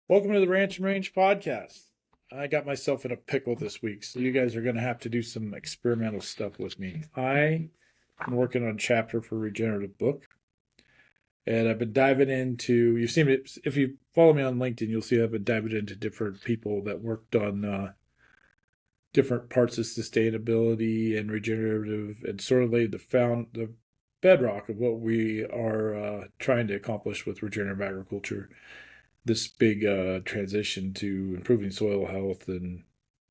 Welcome to the Ranch and Range podcast. I got myself in a pickle this week, so you guys are going to have to do some experimental stuff with me. I'm working on a chapter for regenerative book, and I've been diving into. You've seen it if you follow me on LinkedIn. You'll see I've been diving into different people that worked on different parts of sustainability and regenerative, and sort of laid the bedrock of what we are trying to accomplish with regenerative agriculture. This big transition to improving soil health and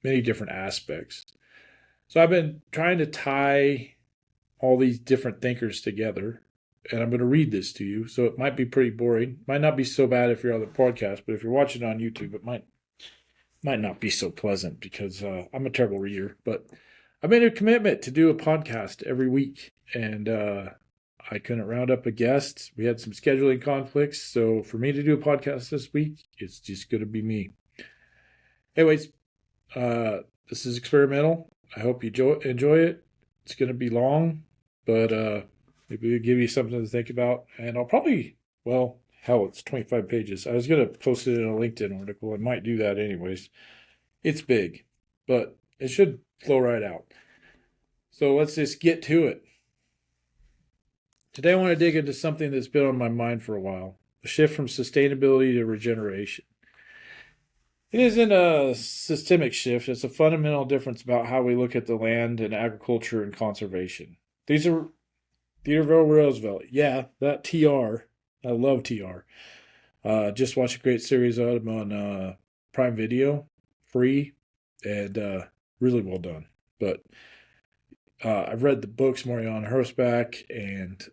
many different aspects. So I've been trying to tie all these different thinkers together, and I'm going to read this to you. So it might be pretty boring. Might not be so bad if you're on the podcast, but if you're watching on YouTube, it might not be so pleasant because I'm a terrible reader. But I made a commitment to do a podcast every week, and I couldn't round up a guest. We had some scheduling conflicts. So for me to do a podcast this week, it's just going to be me. Anyways, this is experimental. I hope you enjoy it. It's going to be long, but maybe it'll give you something to think about. And I'll probably, well, hell, it's 25 pages. I was going to post it in a LinkedIn article. I might do that anyways. It's big, but it should flow right out. So let's just get to it. Today, I want to dig into something that's been on my mind for a while, a shift from sustainability to regeneration. It isn't a systemic shift, it's a fundamental difference about how we look at the land and agriculture and conservation. These are Theodore Roosevelt. Yeah, that TR. I love TR. Just watched a great series of him on Prime Video, free, and really well done. But I've read the books more on Horseback and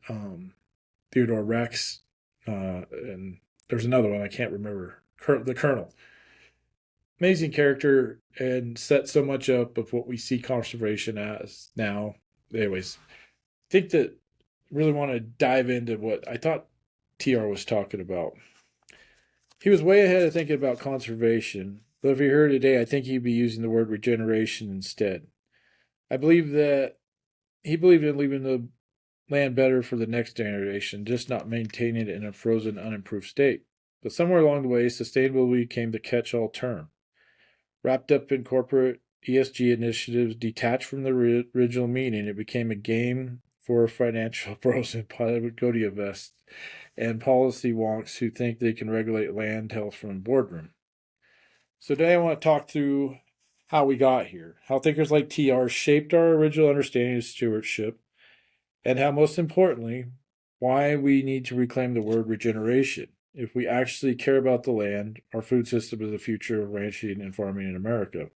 Theodore Rex, and there's another one I can't remember. The Colonel. Amazing character and set so much up of what we see conservation as now. Anyways, I think that really want to dive into what I thought TR was talking about. He was way ahead of thinking about conservation, but if you heard today, I think he'd be using the word regeneration instead. I believe that he believed in leaving the land better for the next generation, just not maintaining it in a frozen, unimproved state. But somewhere along the way, sustainability became the catch-all term. Wrapped up in corporate ESG initiatives detached from the original meaning, it became a game for financial pros and Pagodia vests and policy wonks who think they can regulate land health from a boardroom. So today I want to talk through how we got here, how thinkers like TR shaped our original understanding of stewardship, and how, most importantly, why we need to reclaim the word regeneration if we actually care about the land, our food system, and the future of ranching and farming in America.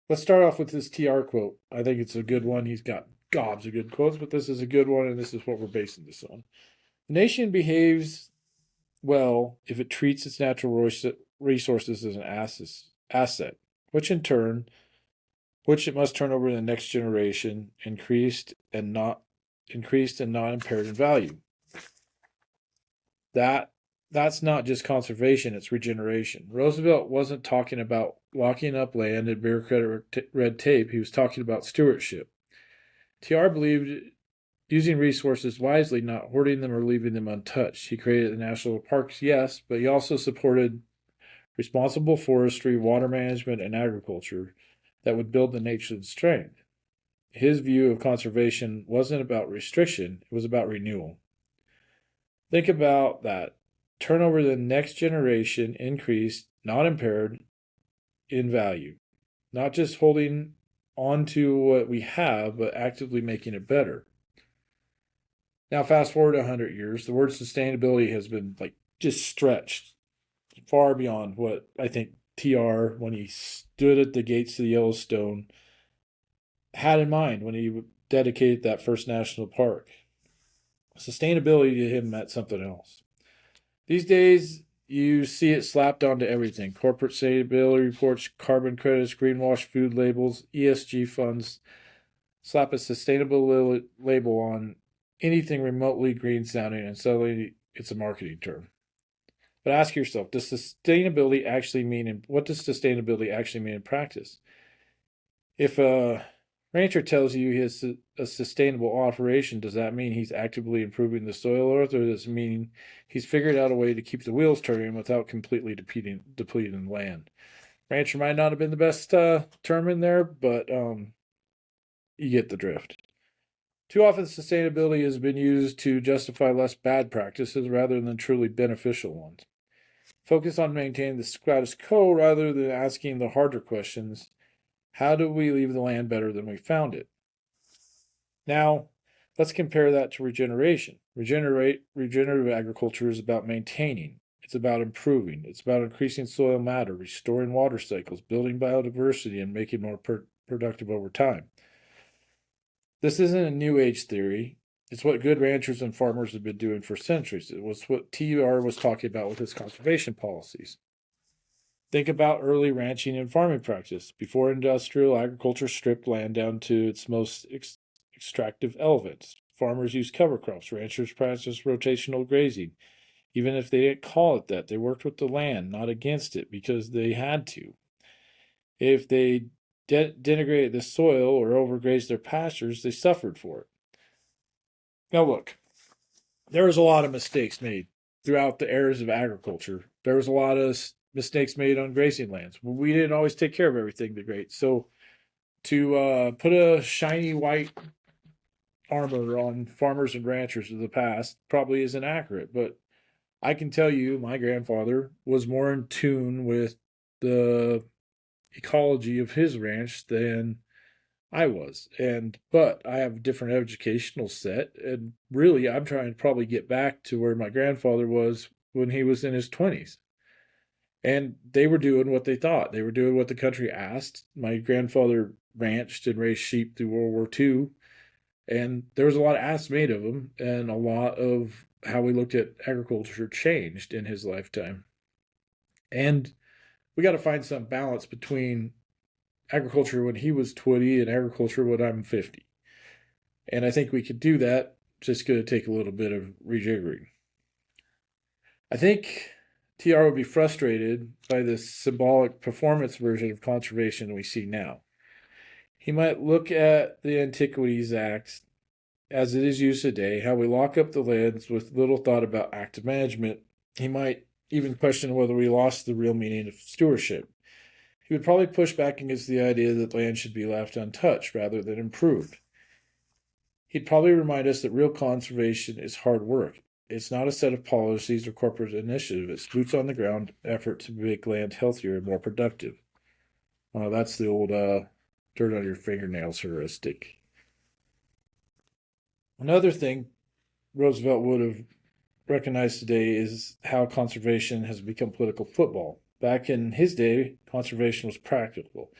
Let's start off with this TR quote. I think it's a good one. He's got gobs of good quotes, but this is a good one, and this is what we're basing this on. The nation behaves well if it treats its natural resources as an asset, which in turn, which it must turn over to the next generation, increased and not impaired in value. That's not just conservation, it's regeneration. Roosevelt wasn't talking about locking up land and bureaucratic red tape, he was talking about stewardship. TR believed using resources wisely, not hoarding them or leaving them untouched. He created the national parks, yes, but he also supported responsible forestry, water management, and agriculture that would build the nation's strength. His view of conservation wasn't about restriction, it was about renewal. Think about that. Turnover to the next generation increased, not impaired, in value. Not just holding on to what we have, but actively making it better. Now, fast forward 100 years, the word sustainability has been just stretched far beyond what I think TR, when he stood at the gates of the Yellowstone, had in mind when he dedicated that first national park. Sustainability to him meant something else. These days, you see it slapped onto everything. Corporate sustainability reports, carbon credits, greenwash food labels, ESG funds. Slap a sustainable label on anything remotely green sounding, and suddenly it's a marketing term. But ask yourself, what does sustainability actually mean in practice? If a Rancher tells you he has a sustainable operation. Does that mean he's actively improving the soil earth, or does it mean he's figured out a way to keep the wheels turning without completely depleting the land? Rancher might not have been the best term in there, but you get the drift. Too often, sustainability has been used to justify less bad practices rather than truly beneficial ones. Focus on maintaining the status quo rather than asking the harder questions. How do we leave the land better than we found it? Now, let's compare that to regeneration. Regenerative agriculture is about maintaining. It's about improving. It's about increasing soil matter, restoring water cycles, building biodiversity, and making more productive over time. This isn't a new age theory. It's what good ranchers and farmers have been doing for centuries. It was what TR was talking about with his conservation policies. Think about early ranching and farming practice. Before industrial agriculture stripped land down to its most extractive elements, farmers used cover crops. Ranchers practiced rotational grazing. Even if they didn't call it that, they worked with the land, not against it, because they had to. If they denigrated the soil or overgrazed their pastures, they suffered for it. Now look, there was a lot of mistakes made throughout the eras of agriculture. There was a lot of mistakes made on grazing lands. We didn't always take care of everything great. So to put a shiny white armor on farmers and ranchers of the past probably isn't accurate, but I can tell you my grandfather was more in tune with the ecology of his ranch than I was. But I have a different educational set, and really I'm trying to probably get back to where my grandfather was when he was in his 20s. And they were doing what they thought. They were doing what the country asked. My grandfather ranched and raised sheep through World War II, and there was a lot of asks made of him, and a lot of how we looked at agriculture changed in his lifetime. And we got to find some balance between agriculture when he was 20 and agriculture when I'm 50. And I think we could do that. Just going to take a little bit of rejiggering. I think TR would be frustrated by this symbolic performance version of conservation we see now. He might look at the Antiquities Act as it is used today, how we lock up the lands with little thought about active management. He might even question whether we lost the real meaning of stewardship. He would probably push back against the idea that land should be left untouched rather than improved. He'd probably remind us that real conservation is hard work. It's not a set of policies or corporate initiative. It's boots on the ground effort to make land healthier and more productive. That's the old dirt on your fingernails heuristic. Another thing Roosevelt would have recognized today is how conservation has become political football. Back in his day, conservation was practical.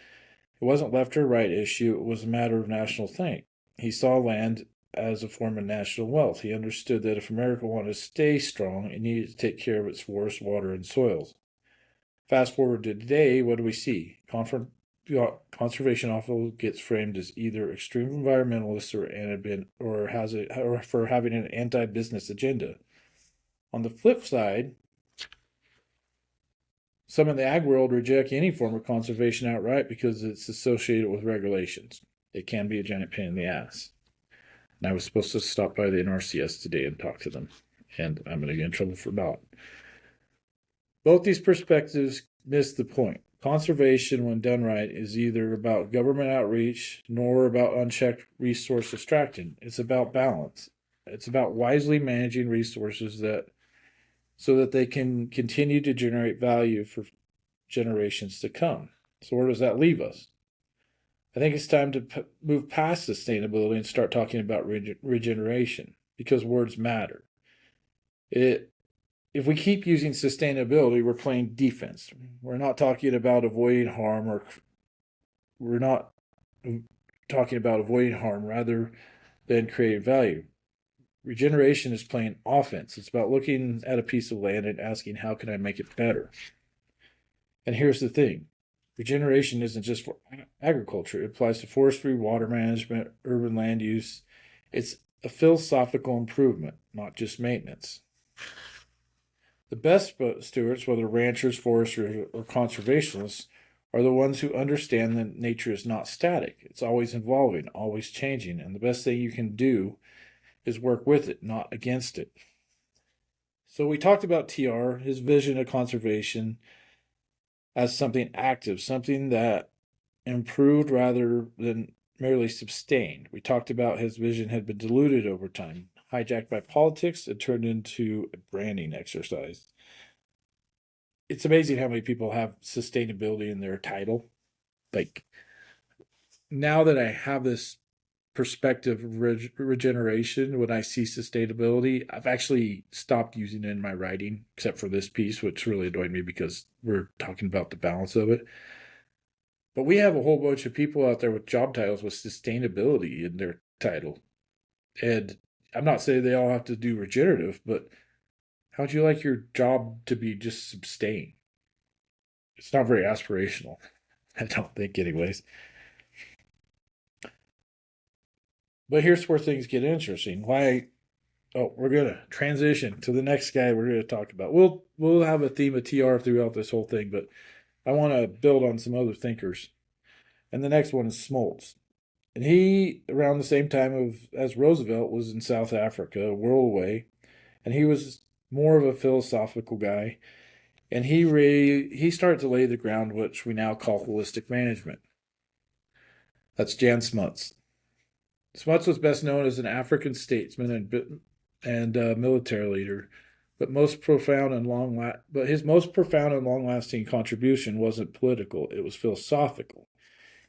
It wasn't left or right issue, it was a matter of national thing. He saw land as a form of national wealth. He understood that if America wanted to stay strong, it needed to take care of its forests, water, and soils. Fast forward to today, what do we see? Conservation often gets framed as either extreme environmentalists or for having an anti-business agenda. On the flip side, some in the ag world reject any form of conservation outright because it's associated with regulations. It can be a giant pain in the ass. And I was supposed to stop by the NRCS today and talk to them, and I'm going to get in trouble for not. Both these perspectives miss the point. Conservation, when done right, is either about government outreach nor about unchecked resource extraction. It's about balance. It's about wisely managing resources so that they can continue to generate value for generations to come. So where does that leave us? I think it's time to move past sustainability and start talking about regeneration, because words matter. If we keep using sustainability, we're playing defense. We're not talking about avoiding harm, rather than creating value. Regeneration is playing offense. It's about looking at a piece of land and asking, how can I make it better? And here's the thing. Regeneration isn't just for agriculture. It applies to forestry, water management, urban land use. It's a philosophical improvement, not just maintenance. The best stewards, whether ranchers, foresters, or conservationists, are the ones who understand that nature is not static. It's always evolving, always changing, and the best thing you can do is work with it, not against it. So we talked about TR, his vision of conservation as something active, something that improved rather than merely sustained. We talked about his vision had been diluted over time, hijacked by politics, and turned into a branding exercise. It's amazing how many people have sustainability in their title. Like, now that I have this perspective of regeneration, when I see sustainability, I've actually stopped using it in my writing, except for this piece, which really annoyed me because we're talking about the balance of it. But we have a whole bunch of people out there with job titles with sustainability in their title. And I'm not saying they all have to do regenerative, but how'd you like your job to be just sustain? It's not very aspirational. I don't think, anyways. But here's where things get interesting. Why? Oh, we're gonna transition to the next guy we're gonna talk about. We'll have a theme of TR throughout this whole thing, but I want to build on some other thinkers. And the next one is Smuts. And he, around the same time as Roosevelt, was in South Africa, a world away, and he was more of a philosophical guy. And he started to lay the ground which we now call holistic management. That's Jan Smuts. Smuts was best known as an African statesman and military leader, but his most profound and long-lasting contribution wasn't political; it was philosophical.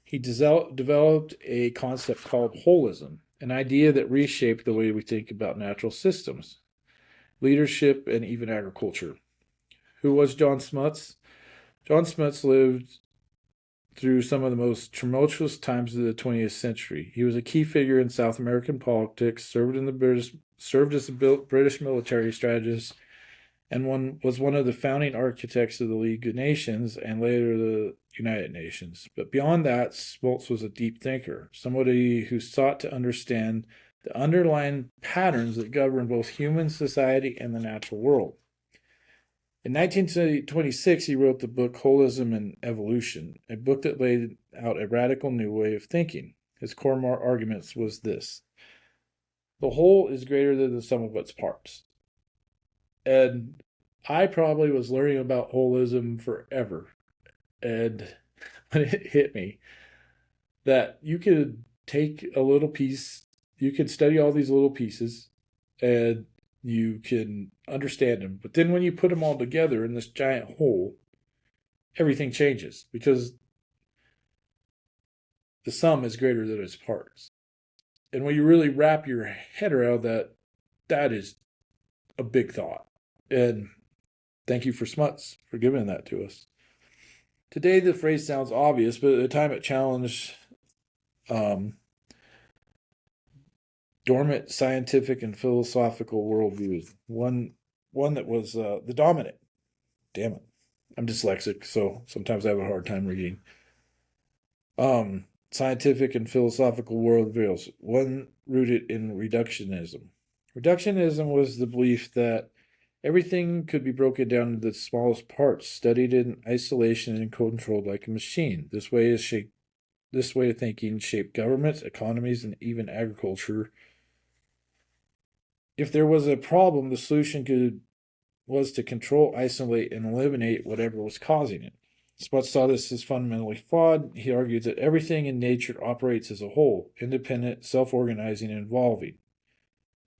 He developed a concept called holism, an idea that reshaped the way we think about natural systems, leadership, and even agriculture. Who was Jan Smuts? Jan Smuts lived through some of the most tumultuous times of the 20th century. He was a key figure in South American politics, served as a British military strategist, and was one of the founding architects of the League of Nations and later the United Nations. But beyond that, Smuts was a deep thinker, somebody who sought to understand the underlying patterns that govern both human society and the natural world. In 1926, he wrote the book Holism and Evolution, a book that laid out a radical new way of thinking. His core arguments was this: the whole is greater than the sum of its parts. And I probably was learning about holism forever. And when it hit me that you could take a little piece, you could study all these little pieces, and you can understand them. But then when you put them all together in this giant whole, everything changes because the sum is greater than its parts. And when you really wrap your head around that, that is a big thought. And thank you for Smuts for giving that to us. Today, the phrase sounds obvious, but at the time it challenged dormant scientific and philosophical worldviews. One that was the dominant. Damn it. I'm dyslexic, so sometimes I have a hard time reading. Scientific and philosophical worldviews. One rooted in reductionism. Reductionism was the belief that everything could be broken down into the smallest parts, studied in isolation and controlled like a machine. This way of thinking shaped governments, economies, and even agriculture. If there was a problem, the solution was to control, isolate, and eliminate whatever was causing it. Smuts saw this as fundamentally flawed. He argued that everything in nature operates as a whole, independent, self-organizing, and evolving.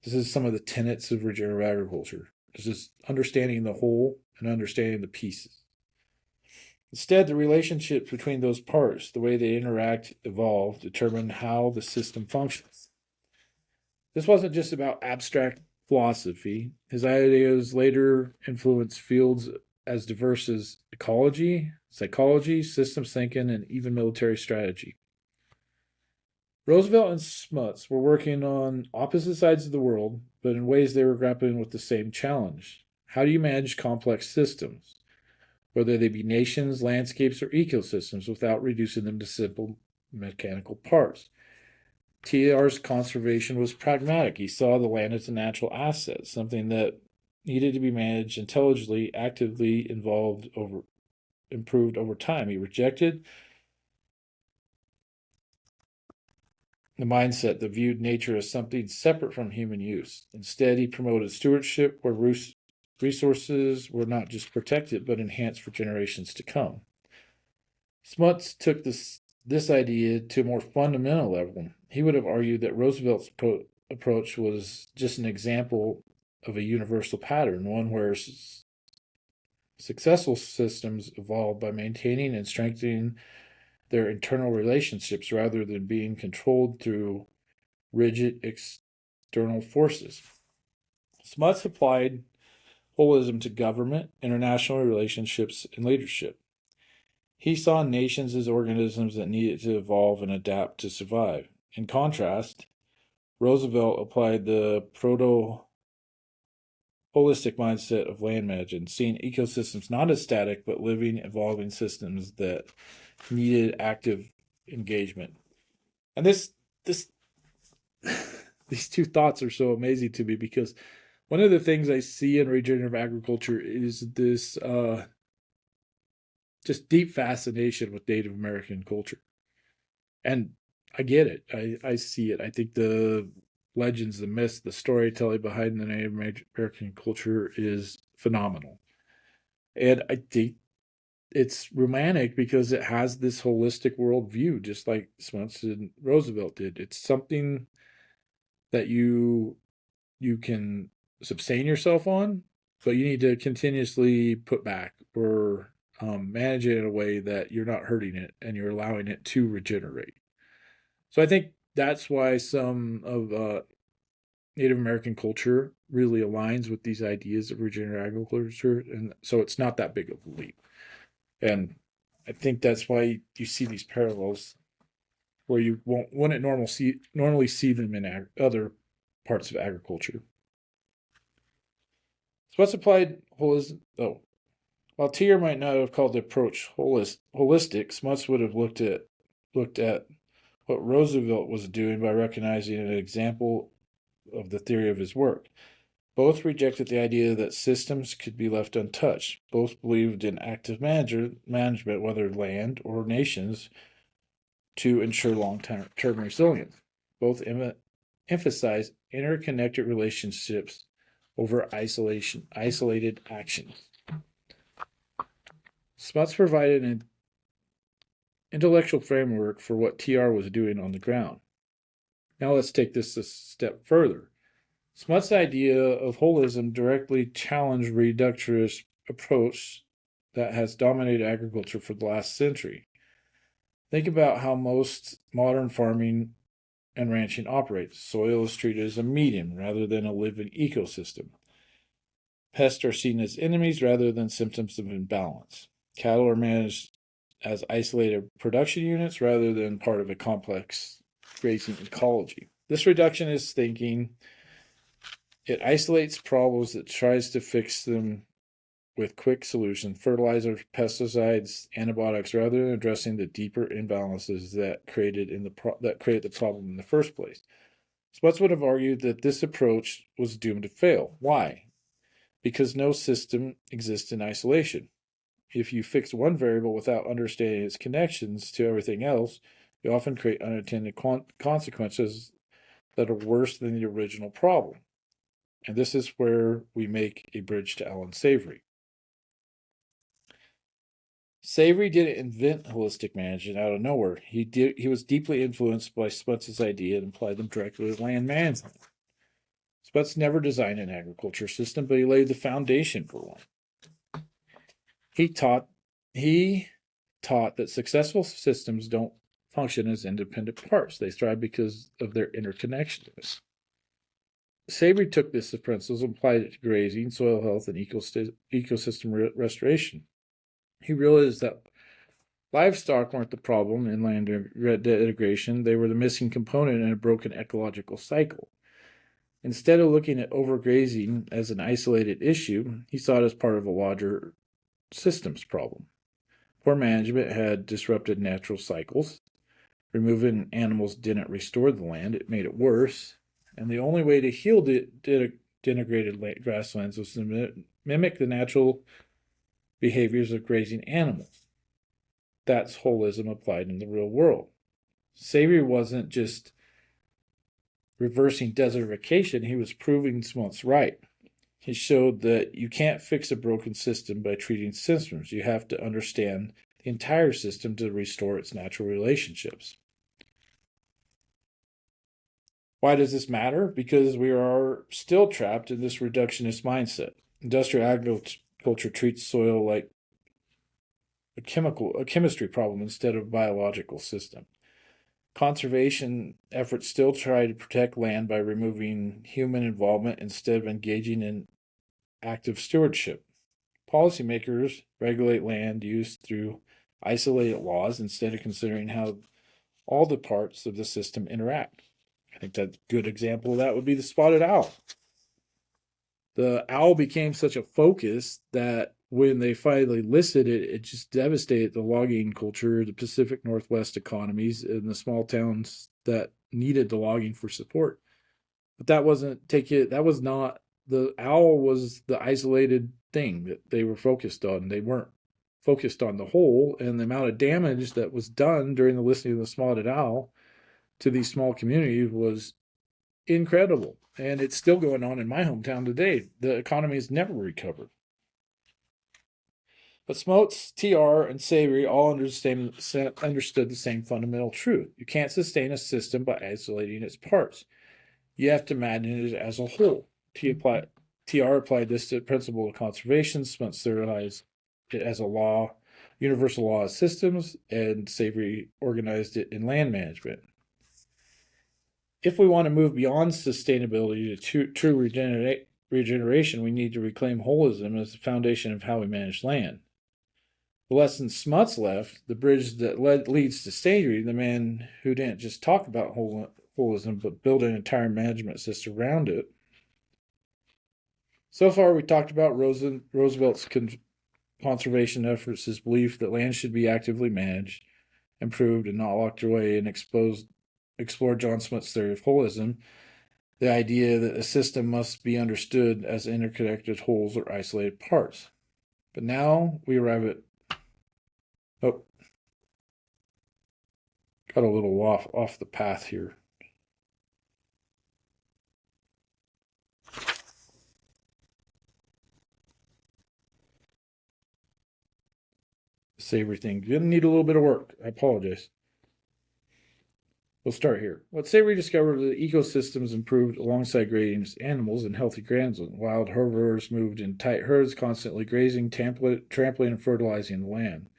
This is some of the tenets of regenerative agriculture. This is understanding the whole and understanding the pieces. Instead, the relationships between those parts, the way they interact, evolve, determine how the system functions. This wasn't just about abstract philosophy. His ideas later influenced fields as diverse as ecology, psychology, systems thinking, and even military strategy. Roosevelt and Smuts were working on opposite sides of the world, but in ways they were grappling with the same challenge. How do you manage complex systems, whether they be nations, landscapes, or ecosystems, without reducing them to simple mechanical parts? TR's conservation was pragmatic. He saw the land as a natural asset, something that needed to be managed intelligently, actively involved over improved over time. He rejected the mindset that viewed nature as something separate from human use. Instead, he promoted stewardship where resources were not just protected but enhanced for generations to come. Smuts took this idea to a more fundamental level. He would have argued that Roosevelt's approach was just an example of a universal pattern, one where successful systems evolve by maintaining and strengthening their internal relationships rather than being controlled through rigid external forces. Smuts applied holism to government, international relationships, and leadership. He saw nations as organisms that needed to evolve and adapt to survive. In contrast, Roosevelt applied the proto-holistic mindset of land management, seeing ecosystems not as static but living, evolving systems that needed active engagement. And this these two thoughts are so amazing to me because one of the things I see in regenerative agriculture is this just deep fascination with Native American culture. And I get it. I see it. I think the legends, the myths, the storytelling behind the Native American culture is phenomenal. And I think it's romantic because it has this holistic worldview, just like Smuts and Roosevelt did. It's something that you can sustain yourself on, but you need to continuously put back or manage it in a way that you're not hurting it and you're allowing it to regenerate. So I think that's why some of Native American culture really aligns with these ideas of regenerative agriculture, and so it's not that big of a leap. And I think that's why you see these parallels where you wouldn't normally see them in other parts of agriculture. Smuts applied holism. Oh, while Tier might not have called the approach holistic, Smuts would have looked at what Roosevelt was doing by recognizing an example of the theory of his work. Both rejected the idea that systems could be left untouched. Both believed in active management, whether land or nations, to ensure long-term resilience. Both emphasized interconnected relationships over isolated actions. Smuts provided an intellectual framework for what TR was doing on the ground. Now let's take this a step further. Smuts' idea of holism directly challenged reductionist approach that has dominated agriculture for the last century. Think about how most modern farming and ranching operates. Soil is treated as a medium rather than a living ecosystem. Pests are seen as enemies rather than symptoms of imbalance. Cattle are managed as isolated production units rather than part of a complex grazing ecology. This reductionist thinking, it isolates problems, it tries to fix them with quick solutions, fertilizers, pesticides, antibiotics, rather than addressing the deeper imbalances that created the problem in the first place. Smuts would have argued that this approach was doomed to fail. Why? Because no system exists in isolation. If you fix one variable without understanding its connections to everything else, you often create unintended consequences that are worse than the original problem. And this is where we make a bridge to Alan Savory. Savory didn't invent holistic management out of nowhere. He was deeply influenced by Smuts' idea and applied them directly to land management. Smuts never designed an agriculture system, but he laid the foundation for one. He taught that successful systems don't function as independent parts. They thrive because of their interconnectedness. Savory took this principle and applied it to grazing, soil health, and ecosystem restoration. He realized that livestock weren't the problem in land degradation. They were the missing component in a broken ecological cycle. Instead of looking at overgrazing as an isolated issue, he saw it as part of a larger systems problem. Poor management had disrupted natural cycles. Removing animals didn't restore the land, it made it worse. And the only way to heal degraded grasslands was to mimic the natural behaviors of grazing animals. That's holism applied in the real world. Savory wasn't just reversing desertification, he was proving Smuts right. He showed that you can't fix a broken system by treating symptoms. You have to understand the entire system to restore its natural relationships. Why does this matter? Because we are still trapped in this reductionist mindset. Industrial agriculture treats soil like a chemistry problem instead of a biological system. Conservation efforts still try to protect land by removing human involvement instead of engaging in active stewardship. Policymakers regulate land use through isolated laws instead of considering how all the parts of the system interact. I think that a good example of that would be the spotted owl. The owl became such a focus that when they finally listed it, it just devastated the logging culture, the Pacific Northwest economies, and the small towns that needed the logging for support. But that wasn't that was not the owl was the isolated thing that they were focused on. They weren't focused on the whole, and the amount of damage that was done during the listing of the spotted owl to these small communities was incredible. And it's still going on in my hometown today. The economy has never recovered. But Smuts, TR, and Savory all understood the same fundamental truth. You can't sustain a system by isolating its parts. You have to manage it as a whole. TR applied this to the principle of conservation. Smuts theorized it as a law, universal law of systems, and Savory organized it in land management. If we want to move beyond sustainability to true regeneration, we need to reclaim holism as the foundation of how we manage land. The lesson Smuts left, the bridge that leads to Savory, the man who didn't just talk about holism, but build an entire management system around it. So far, we talked about Roosevelt's conservation efforts, his belief that land should be actively managed, improved, and not locked away, and explored Jan Smuts' theory of holism, the idea that a system must be understood as interconnected wholes or isolated parts. But now we arrive at got a little off the path here. Savory thing. Gonna need a little bit of work. I apologize. We'll start here. What Savory discovered was that ecosystems improved alongside grazing animals and healthy grazing. Wild herbivores moved in tight herds, constantly grazing, trampling, and fertilizing the land.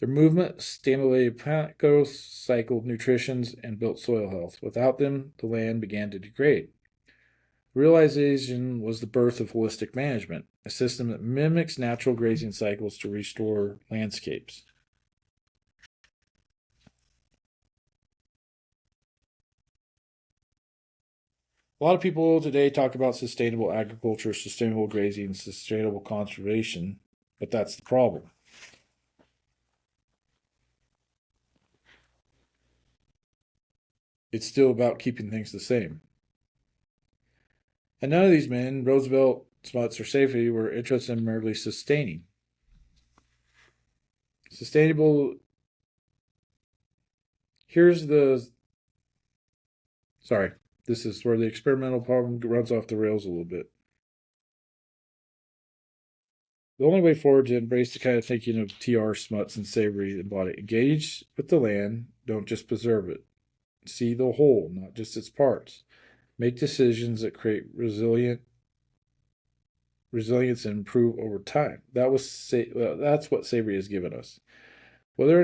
Their movement stimulated plant growth, cycled nutrition, and built soil health. Without them, the land began to degrade. Realization was the birth of holistic management, a system that mimics natural grazing cycles to restore landscapes. A lot of people today talk about sustainable agriculture, sustainable grazing, sustainable conservation, but that's the problem. It's still about keeping things the same. And none of these men, Roosevelt, Smuts, or Savory, were interested in merely sustaining. Sustainable. Sorry, this is where the experimental problem runs off the rails a little bit. The only way forward to embrace the kind of thinking of TR, Smuts, and Savory embody: engage with the land, don't just preserve it. See the whole, not just its parts. Make decisions that create resilience and improve over time. That's what Savory has given us. Whether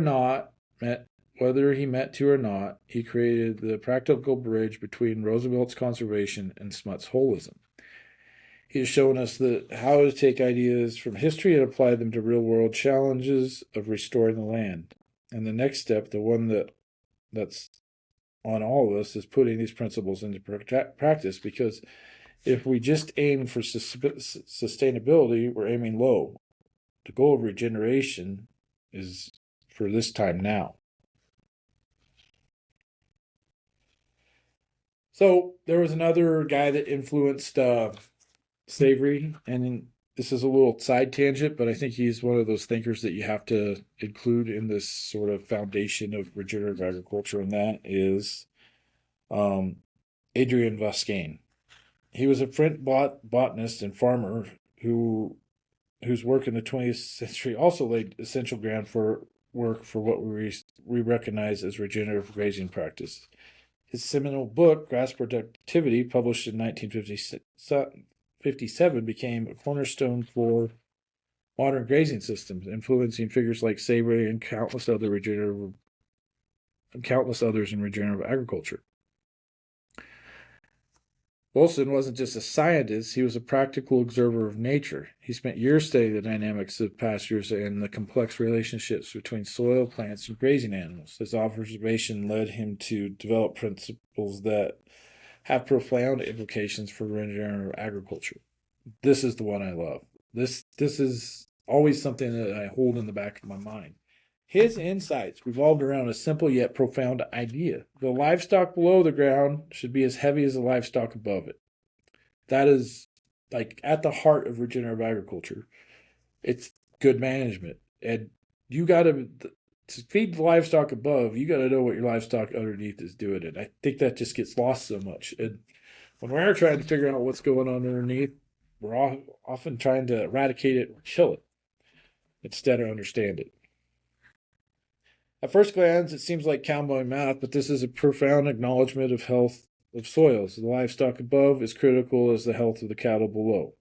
he meant to or not, he created the practical bridge between Roosevelt's conservation and Smuts' holism. He has shown us how to take ideas from history and apply them to real-world challenges of restoring the land. And the next step, the one that's on all of us, is putting these principles into practice, because if we just aim for sustainability, we're aiming low. The goal of regeneration is for this time now. So there was another guy that influenced Savory, and this is a little side tangent, but I think he's one of those thinkers that you have to include in this sort of foundation of regenerative agriculture, and that is um, Adrian Voisin. He was a French botanist and farmer whose work in the 20th century also laid essential ground for work for what we recognize as regenerative grazing practice. His seminal book, Grass Productivity, published in 1957, became a cornerstone for modern grazing systems, influencing figures like Savory and countless others in regenerative agriculture. Voisin wasn't just a scientist, he was a practical observer of nature. He spent years studying the dynamics of pastures and the complex relationships between soil, plants, and grazing animals. His observation led him to develop principles that have profound implications for regenerative agriculture. This is the one I love. This is always something that I hold in the back of my mind. His insights revolved around a simple yet profound idea. The livestock below the ground should be as heavy as the livestock above it. That is like at the heart of regenerative agriculture. It's good management. And you got to feed the livestock above, you got to know what your livestock underneath is doing. And I think that just gets lost so much. And when we're trying to figure out what's going on underneath, we're often trying to eradicate it or kill it instead of understand it. At first glance, it seems like cowboy math, but this is a profound acknowledgement of health of soils. The livestock above is critical as the health of the cattle below.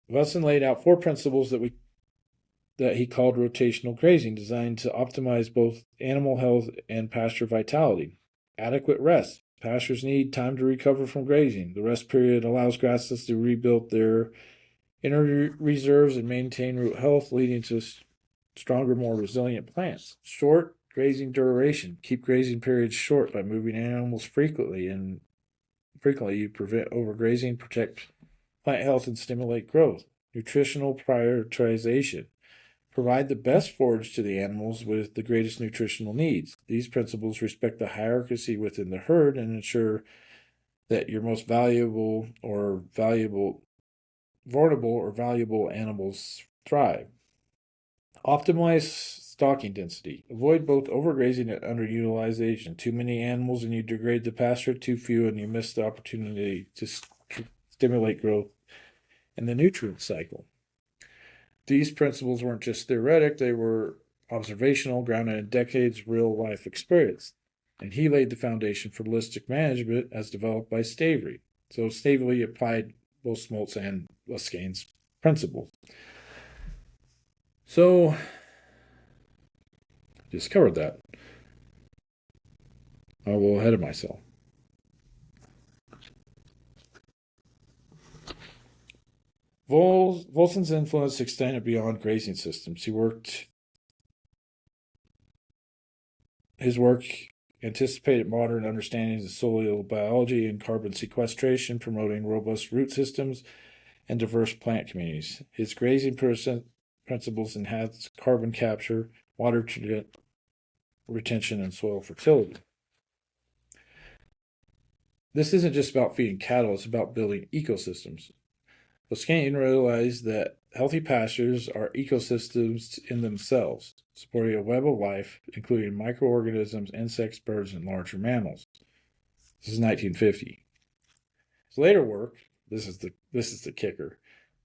Voisin laid out 4 principles that he called rotational grazing, designed to optimize both animal health and pasture vitality. Adequate rest. Pastures need time to recover from grazing. The rest period allows grasses to rebuild their inner reserves and maintain root health, leading to stronger, more resilient plants. Short grazing duration. Keep grazing periods short by moving animals frequently, and frequently you prevent overgrazing, protect plant health, and stimulate growth. Nutritional prioritization. Provide the best forage to the animals with the greatest nutritional needs. These principles respect the hierarchy within the herd and ensure that your most vulnerable or valuable animals thrive. Optimize stocking density. Avoid both overgrazing and underutilization. Too many animals and you degrade the pasture, too few and you miss the opportunity to stimulate growth in the nutrient cycle. These principles weren't just theoretic, they were observational, grounded in decades of real-life experience. And he laid the foundation for holistic management as developed by Savory. So Savory applied both Smuts and Voisin's principles. So, just covered that. I will go ahead of myself. Voisin's influence extended beyond grazing systems. His work anticipated modern understandings of soil biology and carbon sequestration, promoting robust root systems and diverse plant communities. His grazing principles enhance carbon capture, water retention, and soil fertility. This isn't just about feeding cattle, it's about building ecosystems. Voisin realized that healthy pastures are ecosystems in themselves, supporting a web of life, including microorganisms, insects, birds, and larger mammals. This is 1950. His later work, this is the kicker.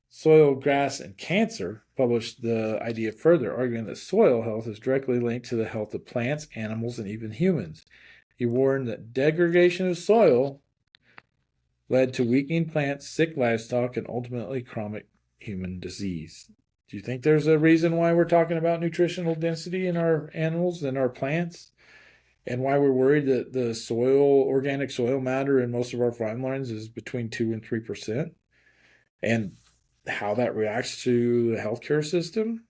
Soil, Grass, and Cancer published the idea further, arguing that soil health is directly linked to the health of plants, animals, and even humans. He warned that degradation of soil led to weakening plants, sick livestock, and ultimately chronic human disease. Do you think there's a reason why we're talking about nutritional density in our animals and our plants? And why we're worried that the organic soil matter in most of our farmlands is between 2 and 3%? And how that reacts to the healthcare system?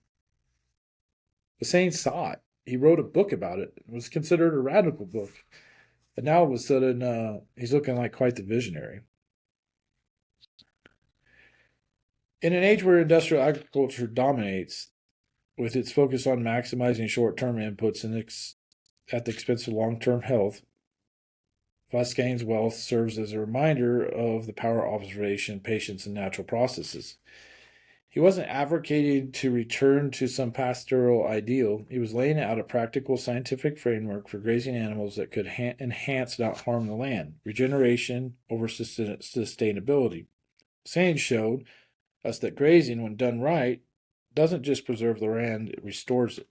Voisin saw it. He wrote a book about it. It was considered a radical book. And now all of a sudden, he's looking like quite the visionary. In an age where industrial agriculture dominates, with its focus on maximizing short-term inputs and at the expense of long-term health, Voisin's wealth serves as a reminder of the power of observation, patience, and natural processes. He wasn't advocating to return to some pastoral ideal. He was laying out a practical scientific framework for grazing animals that could enhance, not harm the land. Regeneration over sustainability. Voisin showed us that grazing, when done right, doesn't just preserve the land, it restores it.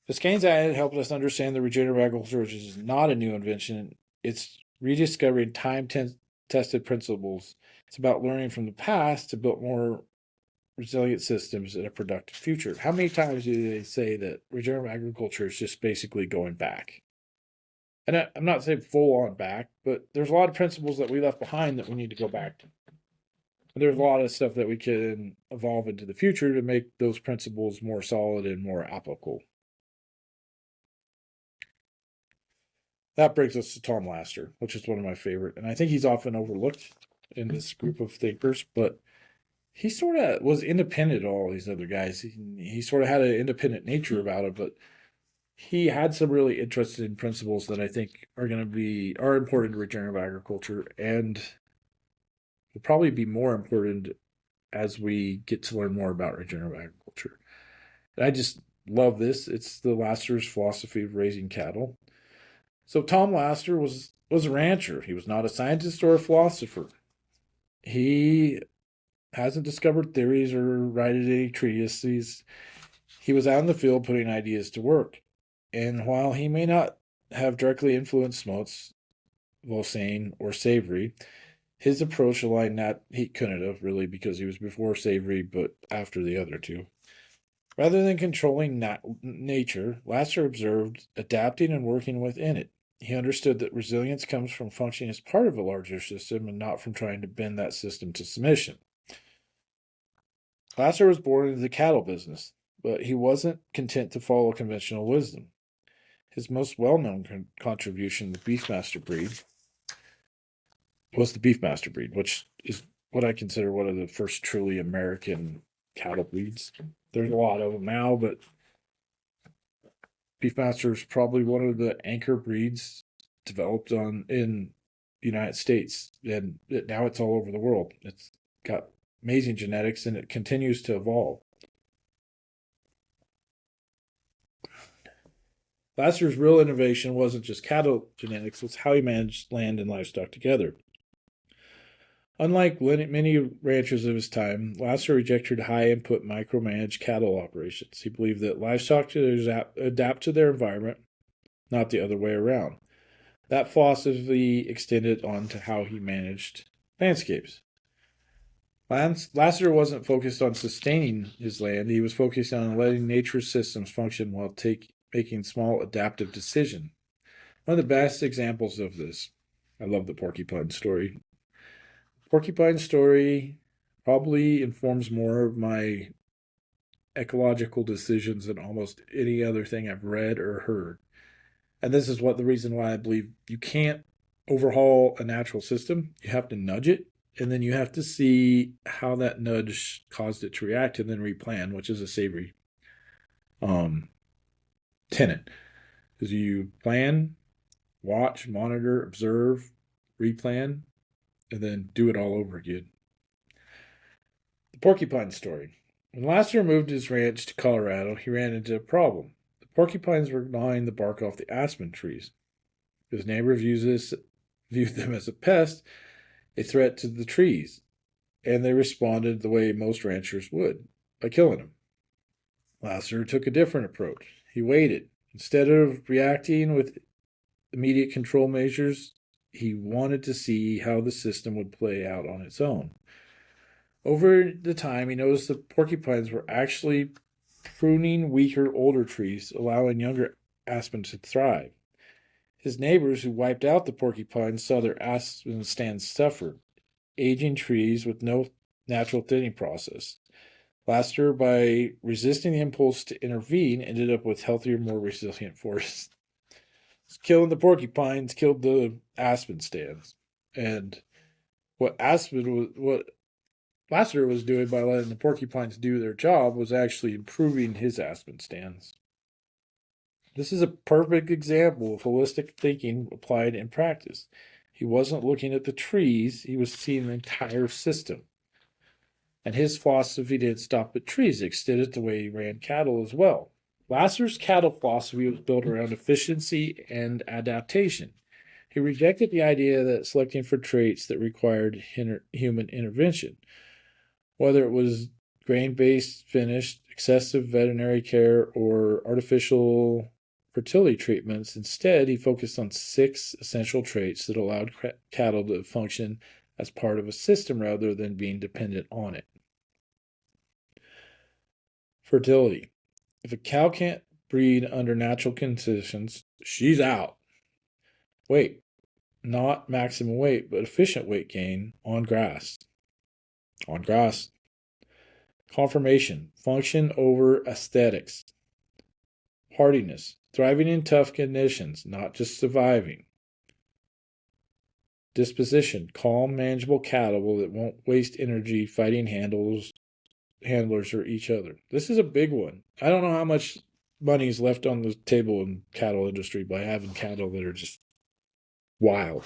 Voisin's added helped us understand the regenerative agriculture, which is not a new invention. It's rediscovering time-tested principles. It's about learning from the past to build more resilient systems in a productive future. How many times do they say that regenerative agriculture is just basically going back? And I'm not saying full on back, but there's a lot of principles that we left behind that we need to go back to. And there's a lot of stuff that we can evolve into the future to make those principles more solid and more applicable. That brings us to Tom Lasater, which is one of my favorite. And I think he's often overlooked in this group of thinkers, but he sort of was independent of all these other guys. He sort of had an independent nature about it, but he had some really interesting principles that I think are important to regenerative agriculture and will probably be more important as we get to learn more about regenerative agriculture. And I just love this. It's the Lasater's philosophy of raising cattle. So Tom Lasater was a rancher. He was not a scientist or a philosopher. He hasn't discovered theories or written any treatises. He was out in the field putting ideas to work. And while he may not have directly influenced Smuts, Voisin, or Savory, his approach aligned not, he couldn't have really because he was before Savory, but after the other two. Rather than controlling nature, Lasater observed adapting and working within it. He understood that resilience comes from functioning as part of a larger system and not from trying to bend that system to submission. Lasater was born into the cattle business, but he wasn't content to follow conventional wisdom. His most well-known contribution, the Beefmaster breed, was the Beefmaster breed, which is what I consider one of the first truly American cattle breeds. There's a lot of them now, but Beefmaster is probably one of the anchor breeds developed in the United States, and now it's all over the world. It's got amazing genetics, and it continues to evolve. Lasater's real innovation wasn't just cattle genetics, it was how he managed land and livestock together. Unlike many ranchers of his time, Lasater rejected high-input, micromanaged cattle operations. He believed that livestock should adapt to their environment, not the other way around. That philosophy extended on to how he managed landscapes. Lasater wasn't focused on sustaining his land. He was focused on letting nature's systems function while making small adaptive decisions. One of the best examples of this, I love the porcupine story. Porcupine story probably informs more of my ecological decisions than almost any other thing I've read or heard. And this is the reason why I believe you can't overhaul a natural system. You have to nudge it, and then you have to see how that nudge caused it to react and then replan, which is a Savory tenet. Because you plan, watch, monitor, observe, replan, and then do it all over again. The porcupine story. When Lasater moved his ranch to Colorado, he ran into a problem. The porcupines were gnawing the bark off the aspen trees. His neighbors viewed them as a pest, a threat to the trees, and they responded the way most ranchers would, by killing them. Lasater took a different approach. He waited. Instead of reacting with immediate control measures, he wanted to see how the system would play out on its own. Over the time, he noticed that porcupines were actually pruning weaker, older trees, allowing younger aspens to thrive. His neighbors who wiped out the porcupines saw their aspen stands suffer, aging trees with no natural thinning process. Lasater, by resisting the impulse to intervene, ended up with healthier, more resilient forests. Killing the porcupines killed the aspen stands. And what Lasater was doing by letting the porcupines do their job was actually improving his aspen stands. This is a perfect example of holistic thinking applied in practice. He wasn't looking at the trees, he was seeing the entire system. And his philosophy didn't stop at trees, it extended the way he ran cattle as well. Lasater's cattle philosophy was built around efficiency and adaptation. He rejected the idea that selecting for traits that required human intervention, whether it was grain-based finished, excessive veterinary care, or artificial fertility treatments. Instead, he focused on 6 essential traits that allowed cattle to function as part of a system rather than being dependent on it. Fertility. If a cow can't breed under natural conditions, she's out. Weight. Not maximum weight, but efficient weight gain on grass. On grass. Conformation. Function over aesthetics. Hardiness. Thriving in tough conditions, not just surviving. Disposition. Calm, manageable cattle that won't waste energy fighting handlers or each other. This is a big one. I don't know how much money is left on the table in cattle industry by having cattle that are just wild.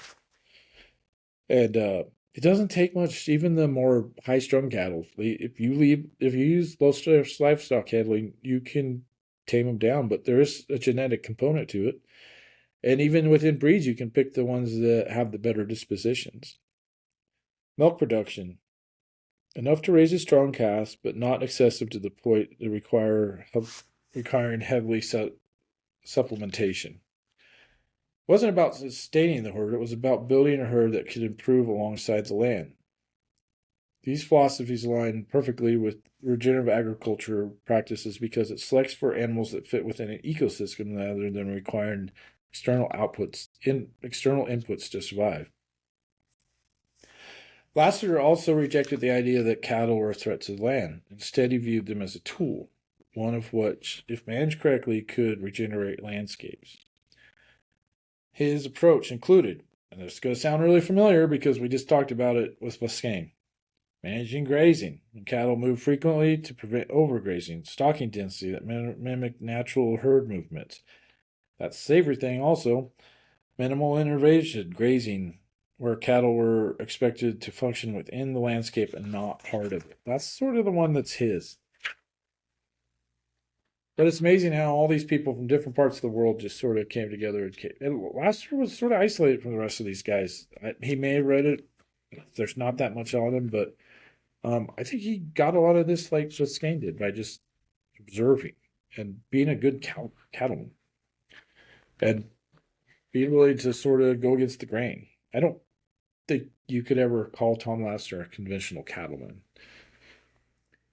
And it doesn't take much, even the more high-strung cattle. If you use low-stress livestock handling, you can tame them down, but there is a genetic component to it. And even within breeds, you can pick the ones that have the better dispositions. Milk production. Enough to raise a strong calf, but not excessive to the point that requiring heavily supplementation. It wasn't about sustaining the herd, it was about building a herd that could improve alongside the land. These philosophies align perfectly with regenerative agriculture practices because it selects for animals that fit within an ecosystem rather than requiring external inputs to survive. Lasater also rejected the idea that cattle were a threat to the land. Instead, he viewed them as a tool, one of which, if managed correctly, could regenerate landscapes. His approach included, and this is going to sound really familiar because we just talked about it with Bourgain, managing grazing. When cattle move frequently to prevent overgrazing, stocking density that mimic natural herd movements. That Savory thing also, minimal innovation, grazing, where cattle were expected to function within the landscape and not part of it. That's sort of the one that's his. But it's amazing how all these people from different parts of the world just sort of came together. And Lasater was sort of isolated from the rest of these guys. He may have read it. There's not that much on him, but I think he got a lot of this like Bourgain did by just observing and being a good cattleman. And being willing to sort of go against the grain. I don't think you could ever call Tom Lasater a conventional cattleman.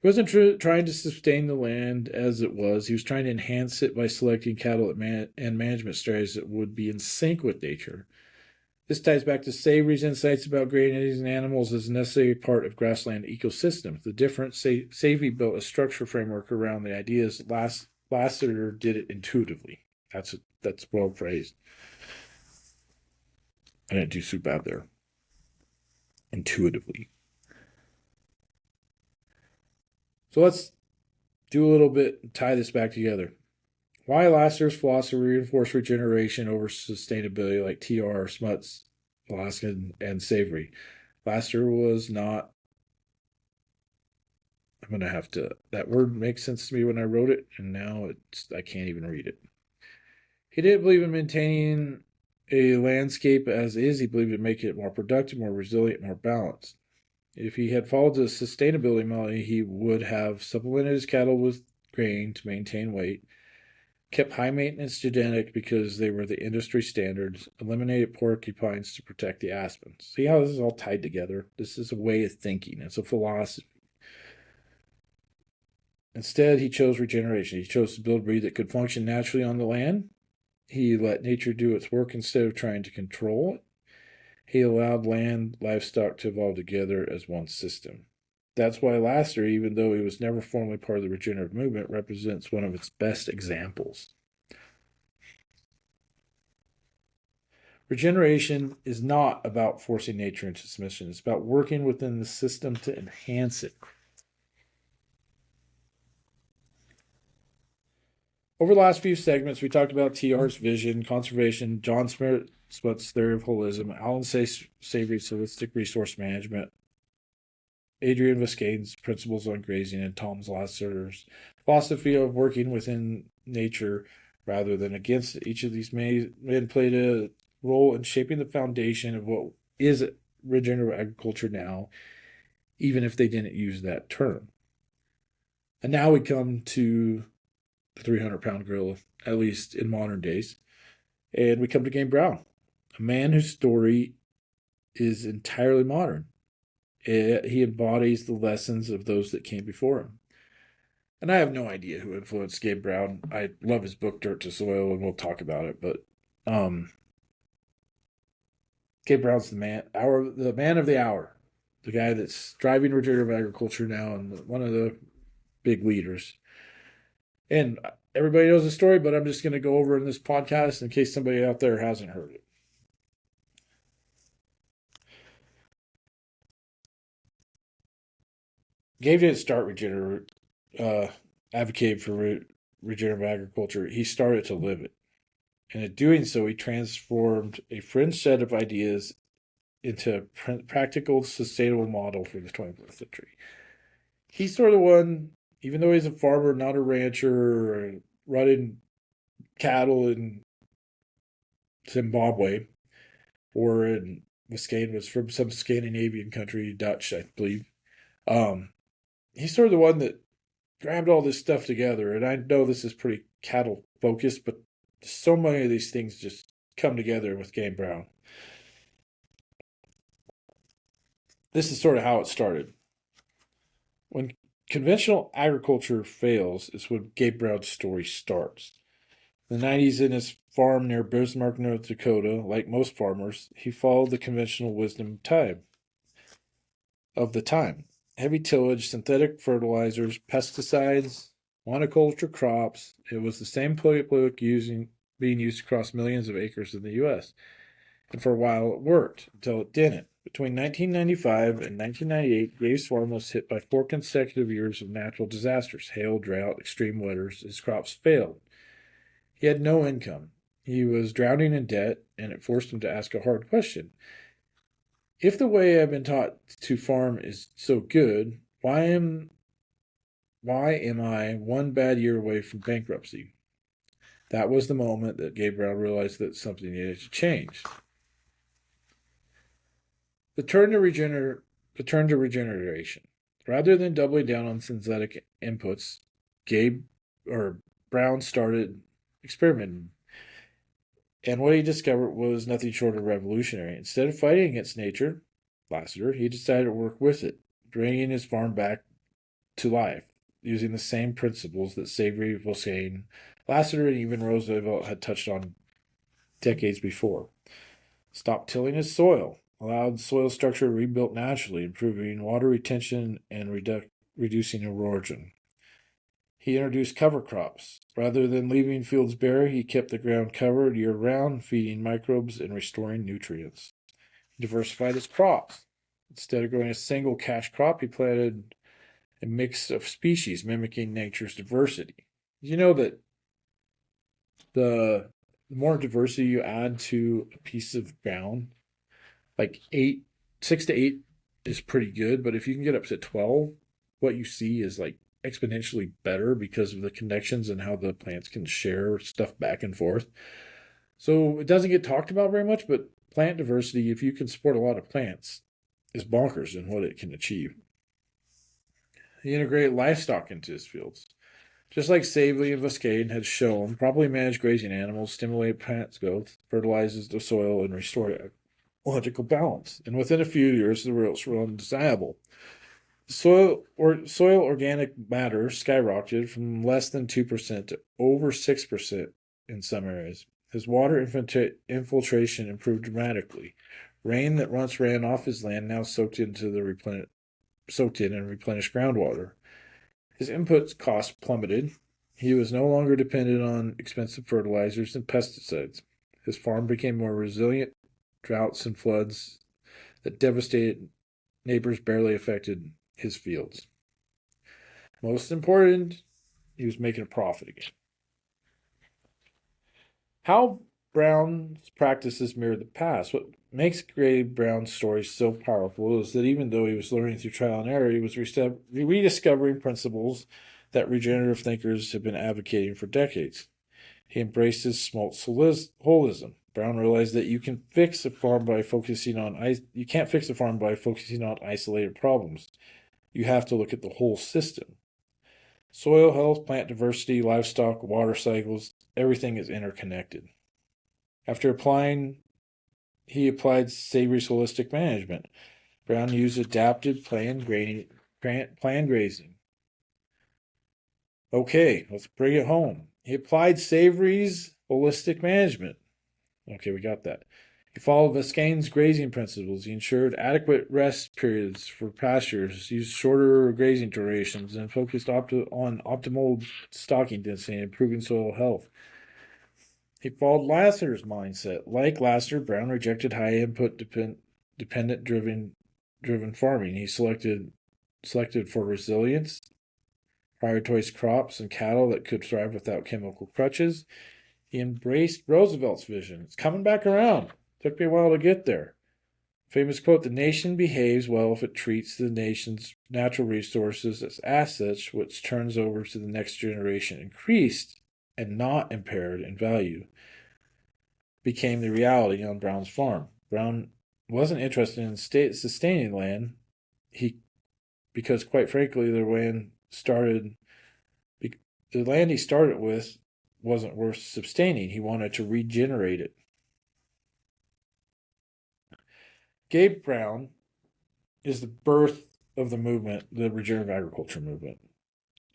He wasn't trying to sustain the land as it was. He was trying to enhance it by selecting cattle and management strategies that would be in sync with nature. This ties back to Savory's insights about grazing animals as a necessary part of grassland ecosystems. The difference, Savory built a structure framework around the ideas. Lasater did it intuitively. That's well phrased. I didn't do so bad there. Intuitively. So let's do a little bit and tie this back together. Why Lasater's philosophy reinforced regeneration over sustainability like Theodore Smuts, Alaskan, and Savory. Lasater was not... I'm going to have to... That word makes sense to me when I wrote it, and now I can't even read it. He didn't believe in maintaining a landscape as is. He believed in making it more productive, more resilient, more balanced. If he had followed the sustainability model, he would have supplemented his cattle with grain to maintain weight, kept high maintenance genetic because they were the industry standards, eliminated porcupines to protect the aspens. See how this is all tied together? This is a way of thinking. It's a philosophy. Instead, he chose regeneration. He chose to build a breed that could function naturally on the land. He let nature do its work instead of trying to control it. He allowed land, livestock to evolve together as one system. That's why Lasater, even though he was never formally part of the regenerative movement, represents one of its best examples. Regeneration is not about forcing nature into submission. It's about working within the system to enhance it. Over the last few segments, we talked about TR's vision, conservation, Jan Smuts' theory of holism, Alan Savory's holistic resource management, André Voisin's principles on grazing, and Tom Lasater's philosophy of working within nature rather than against it. Each of these men played a role in shaping the foundation of what is regenerative agriculture now, even if they didn't use that term. And now we come to the 300-pound gorilla, at least in modern days, and we come to Gabe Brown, a man whose story is entirely modern. He embodies the lessons of those that came before him. And I have no idea who influenced Gabe Brown. I love his book, Dirt to Soil, and we'll talk about it. But Gabe Brown's the man of the hour, the guy that's driving regenerative agriculture now and one of the big leaders. And everybody knows the story, but I'm just going to go over in this podcast in case somebody out there hasn't heard it. Gabe didn't start advocating for regenerative agriculture. He started to live it. And in doing so, he transformed a fringe set of ideas into a practical, sustainable model for the 21st century. He's sort of the one, even though he's a farmer, not a rancher, or running cattle in Zimbabwe, or in Biscayne, was from some Scandinavian country, Dutch, I believe. He's sort of the one that grabbed all this stuff together. And I know this is pretty cattle focused, but so many of these things just come together with Gabe Brown. This is sort of how it started. When conventional agriculture fails is when Gabe Brown's story starts. In the 90s, in his farm near Bismarck, North Dakota, like most farmers, he followed the conventional wisdom of the time. Heavy tillage, synthetic fertilizers, pesticides, monoculture crops. It was the same playbook being used across millions of acres in the U.S. And for a while it worked, until it didn't. Between 1995 and 1998, Gabe's farm was hit by 4 consecutive years of natural disasters: hail, drought, extreme weathers. His crops failed. He had no income. He was drowning in debt, and it forced him to ask a hard question. If the way I've been taught to farm is so good, why am I one bad year away from bankruptcy? That was the moment that Gabe Brown realized that something needed to change. The turn to regeneration. Rather than doubling down on synthetic inputs, Brown started experimenting. And what he discovered was nothing short of revolutionary. Instead of fighting against nature, Lasater, he decided to work with it, bringing his farm back to life, using the same principles that Savory, Voisin, Lasater, and even Roosevelt had touched on decades before. Stopped tilling his soil, allowed soil structure to rebuild naturally, improving water retention and reducing erosion. He introduced cover crops. Rather than leaving fields bare, he kept the ground covered year-round, feeding microbes and restoring nutrients. He diversified his crops. Instead of growing a single cash crop, he planted a mix of species, mimicking nature's diversity. You know that the more diversity you add to a piece of ground, like 6 to 8 is pretty good, but if you can get up to 12, what you see is like exponentially better because of the connections and how the plants can share stuff back and forth. So it doesn't get talked about very much, but plant diversity, if you can support a lot of plants, is bonkers in what it can achieve. He integrated livestock into his fields. Just like Savory and Voisin had shown, properly managed grazing animals stimulate plant growth, fertilizes the soil, and restore ecological balance. And within a few years, the results were undeniable. Soil organic matter skyrocketed from less than 2% to over 6% in some areas. His water infiltration improved dramatically. Rain that once ran off his land now soaked in and replenished groundwater. His input costs plummeted. He was no longer dependent on expensive fertilizers and pesticides. His farm became more resilient. Droughts and floods that devastated neighbors barely affected his fields. Most important, he was making a profit again. How Brown's practices mirror the past. What makes Gabe Brown's story so powerful is that even though he was learning through trial and error, he was rediscovering principles that regenerative thinkers have been advocating for decades. He embraced his Smuts holism. Brown realized that you can't fix a farm by focusing on isolated problems. You have to look at the whole system. Soil health, plant diversity, livestock, water cycles, everything is interconnected. He applied Savory's holistic management. Brown used adapted planned grazing. Okay, let's bring it home. He applied Savory's holistic management. Okay, we got that. He followed Voisin's grazing principles. He ensured adequate rest periods for pastures, used shorter grazing durations, and focused on optimal stocking density and improving soil health. He followed Lasater's mindset. Like Lasater, Brown rejected high input dependent driven farming. He selected for resilience, prioritized crops and cattle that could thrive without chemical crutches. He embraced Roosevelt's vision. It's coming back around. Took me a while to get there. Famous quote, "The nation behaves well if it treats the nation's natural resources as assets which turns over to the next generation increased and not impaired in value," became the reality on Brown's farm. Brown wasn't interested in sustaining land, because quite frankly, the land he started with wasn't worth sustaining. He wanted to regenerate it. Gabe Brown is the birth of the movement, the regenerative agriculture movement.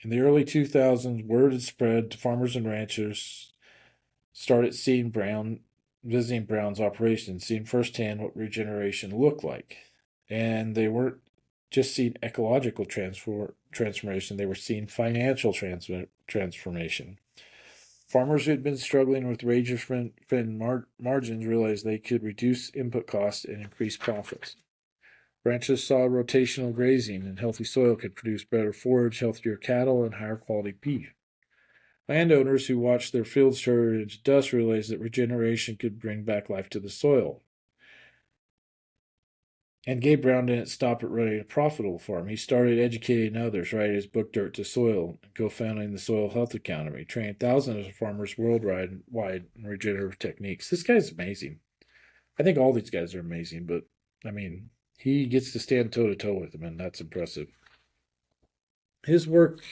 In the early 2000s, word had spread to farmers and ranchers, started visiting Brown's operations, seeing firsthand what regeneration looked like. And they weren't just seeing ecological transformation, they were seeing financial transformation. Farmers who had been struggling with range-driven margins realized they could reduce input costs and increase profits. Ranchers saw rotational grazing and healthy soil could produce better forage, healthier cattle, and higher quality beef. Landowners who watched their fields turn into dust realized that regeneration could bring back life to the soil. And Gabe Brown didn't stop at running a profitable farm. He started educating others, writing his book Dirt to Soil, and co-founding the Soil Health Academy, training thousands of farmers worldwide in regenerative techniques. This guy's amazing. I think all these guys are amazing, but, he gets to stand toe-to-toe with them, and that's impressive. His work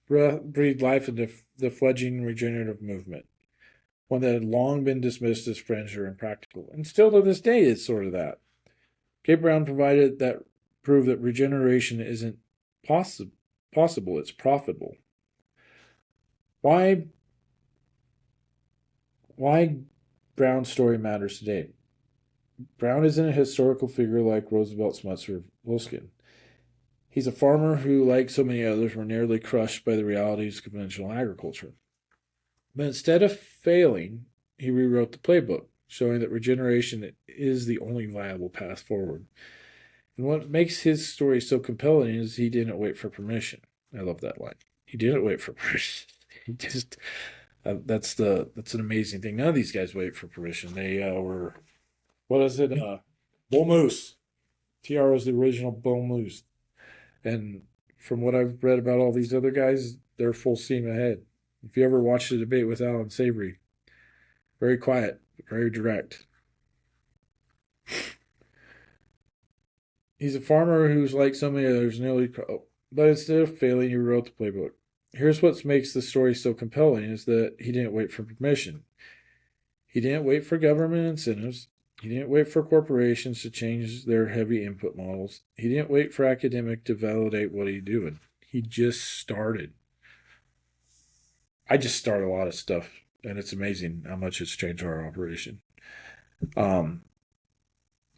breathed life into the fledgling regenerative movement, one that had long been dismissed as fringe or impractical, and still to this day is sort of that. Gabe Brown proved that regeneration isn't possible, it's profitable. Why Brown's story matters today? Brown isn't a historical figure like Roosevelt, Smuts, or Voisin. He's a farmer who, like so many others, were nearly crushed by the realities of conventional agriculture. But instead of failing, he rewrote the playbook, showing that regeneration is the only viable path forward. And what makes his story so compelling is he didn't wait for permission. I love that line. He didn't wait for permission. He just that's an amazing thing. None of these guys wait for permission. They were, what is it? Bull Moose. TR was the original Bull Moose. And from what I've read about all these other guys, they're full steam ahead. If you ever watched the debate with Alan Savory, very quiet, very direct. He's a farmer who's like so many others, but instead of failing, he wrote the playbook. Here's what makes the story so compelling is that he didn't wait for permission. He didn't wait for government incentives. He didn't wait for corporations to change their heavy input models. He didn't wait for academic to validate what he's doing. He just started. I just start a lot of stuff, and it's amazing how much it's changed our operation.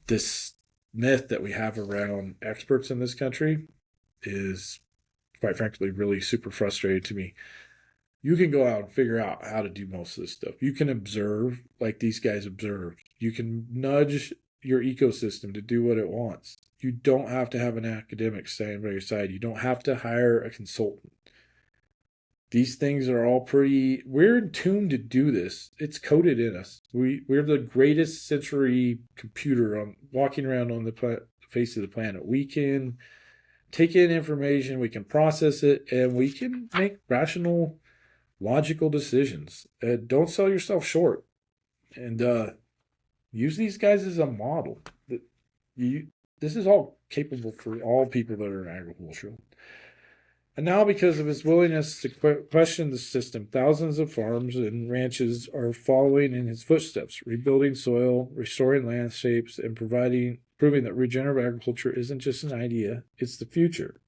This myth that we have around experts in this country is, quite frankly, really super frustrating to me. You can go out and figure out how to do most of this stuff. You can observe like these guys observe. You can nudge your ecosystem to do what it wants. You don't have to have an academic standing by your side. You don't have to hire a consultant. These things are all we're in tune to do this. It's coded in us. We're the greatest sensory computer walking around on the face of the planet. We can take in information, we can process it, and we can make rational, logical decisions. Don't sell yourself short. And use these guys as a model. This is all capable for all people that are in agriculture. And now, because of his willingness to question the system, thousands of farms and ranches are following in his footsteps, rebuilding soil, restoring landscapes, and proving that regenerative agriculture isn't just an idea, it's the future.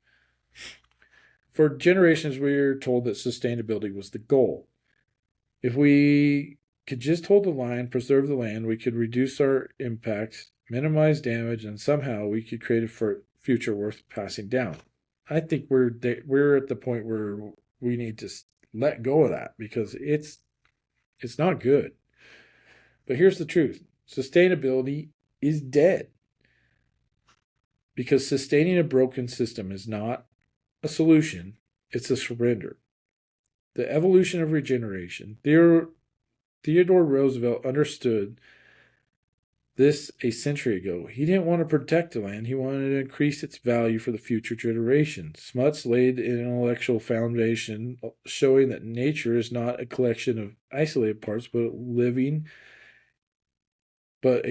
For generations, we were told that sustainability was the goal. If we could just hold the line, preserve the land, we could reduce our impact, minimize damage, and somehow we could create a future worth passing down. I think we're at the point where we need to let go of that because it's not good. But here's the truth. Sustainability is dead. Because sustaining a broken system is not a solution, it's a surrender. The evolution of regeneration. Theodore Roosevelt understood this a century ago. He didn't want to protect the land. He wanted to increase its value for the future generations. Smuts laid an intellectual foundation showing that nature is not a collection of isolated parts, but a